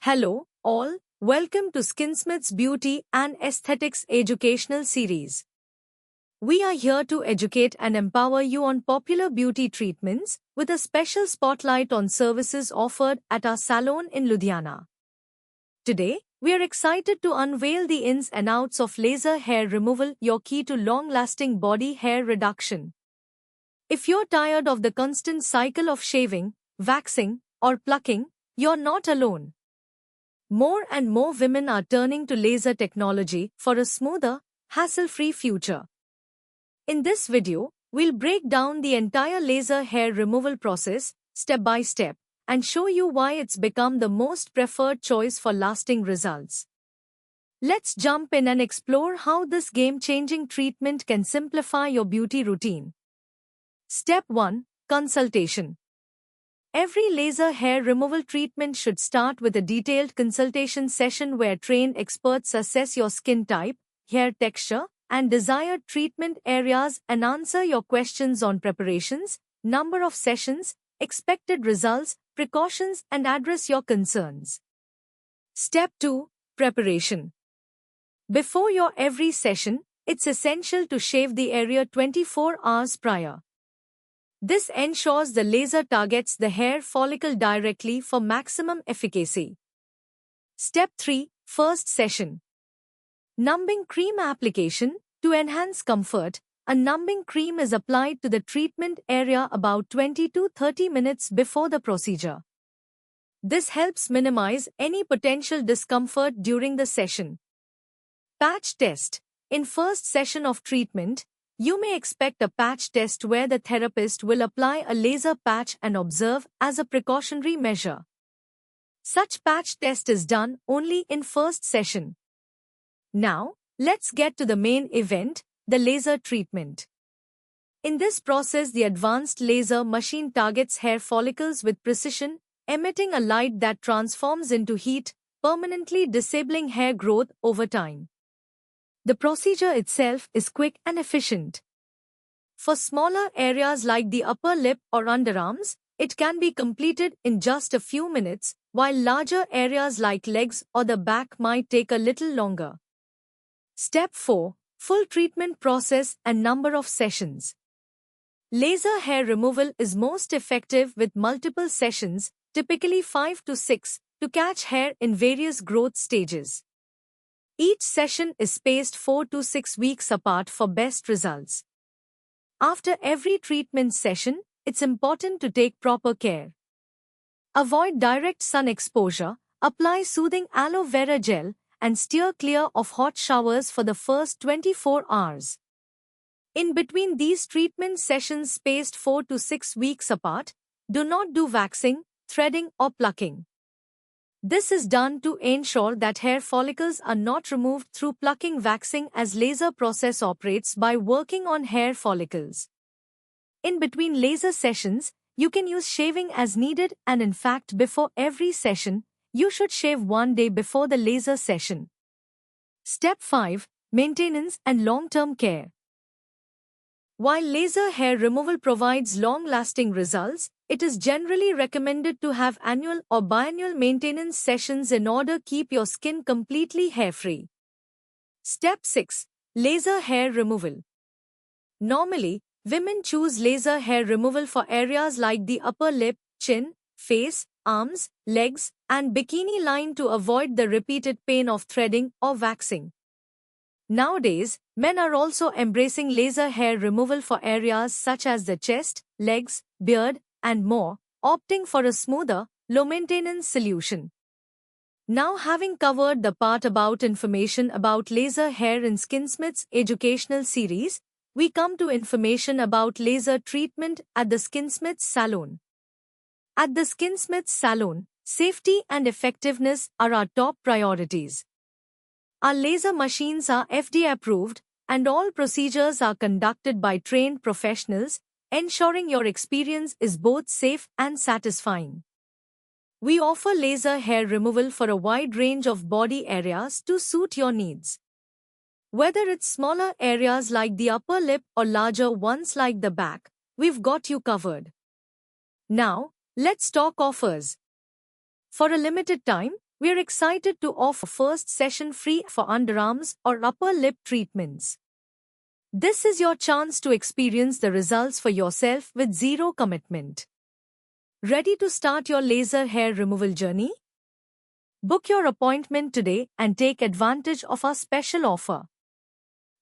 Hello, all. Welcome to Skinsmith's Beauty and Aesthetics Educational Series. We are here to educate and empower you on popular beauty treatments with a special spotlight on services offered at our salon in Ludhiana. Today, we are excited to unveil the ins and outs of laser hair removal, your key to long-lasting body hair reduction. If you're tired of the constant cycle of shaving, waxing, or plucking, you're not alone. More and more women are turning to laser technology for a smoother, hassle-free future. In this video, we'll break down the entire laser hair removal process, step by step, and show you why it's become the most preferred choice for lasting results. Let's jump in and explore how this game-changing treatment can simplify your beauty routine. Step 1. Consultation. Every laser hair removal treatment should start with a detailed consultation session where trained experts assess your skin type, hair texture, and desired treatment areas and answer your questions on preparations, number of sessions, expected results, precautions, and address your concerns. Step 2. Preparation. Before your every session, it's essential to shave the area 24 hours prior. This ensures the laser targets the hair follicle directly for maximum efficacy. Step 3. First session. Numbing cream application. To enhance comfort, a numbing cream is applied to the treatment area about 20 to 30 minutes before the procedure. This helps minimize any potential discomfort during the session. Patch test. In first session of treatment, you may expect a patch test where the therapist will apply a laser patch and observe as a precautionary measure. Such patch test is done only in first session. Now, let's get to the main event, the laser treatment. In this process, the advanced laser machine targets hair follicles with precision, emitting a light that transforms into heat, permanently disabling hair growth over time. The procedure itself is quick and efficient. For smaller areas like the upper lip or underarms, it can be completed in just a few minutes, while larger areas like legs or the back might take a little longer. Step 4. Full treatment process and number of sessions. Laser hair removal is most effective with multiple sessions, typically 5 to 6, to catch hair in various growth stages. Each session is spaced 4 to 6 weeks apart for best results. After every treatment session, it's important to take proper care. Avoid direct sun exposure, apply soothing aloe vera gel, and steer clear of hot showers for the first 24 hours. In between these treatment sessions spaced 4 to 6 weeks apart, do not do waxing, threading, or plucking. This is done to ensure that hair follicles are not removed through plucking, waxing, as laser process operates by working on hair follicles. In between laser sessions, you can use shaving as needed, and in fact before every session, you should shave 1 day before the laser session. Step 5. Maintenance and long-term care. While laser hair removal provides long-lasting results, it is generally recommended to have annual or biannual maintenance sessions in order to keep your skin completely hair-free. Step 6. Laser hair removal. Normally, women choose laser hair removal for areas like the upper lip, chin, face, arms, legs, and bikini line to avoid the repeated pain of threading or waxing. Nowadays, men are also embracing laser hair removal for areas such as the chest, legs, beard, and more, opting for a smoother, low-maintenance solution. Now, having covered the part about information about laser hair in Skinsmith's educational series, we come to information about laser treatment at the Skinsmith's salon. At the Skinsmith's salon, safety and effectiveness are our top priorities. Our laser machines are FDA approved, and all procedures are conducted by trained professionals, ensuring your experience is both safe and satisfying. We offer laser hair removal for a wide range of body areas to suit your needs. Whether it's smaller areas like the upper lip or larger ones like the back, we've got you covered. Now, let's talk offers. For a limited time, We're excited to offer first session free for underarms or upper lip treatments. This is your chance to experience the results for yourself with zero commitment. Ready to start your laser hair removal journey? Book your appointment today and take advantage of our special offer.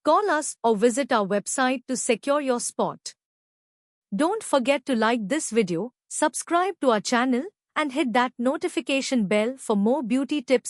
Call us or visit our website to secure your spot. Don't forget to like this video, subscribe to our channel, and hit that notification bell for more beauty tips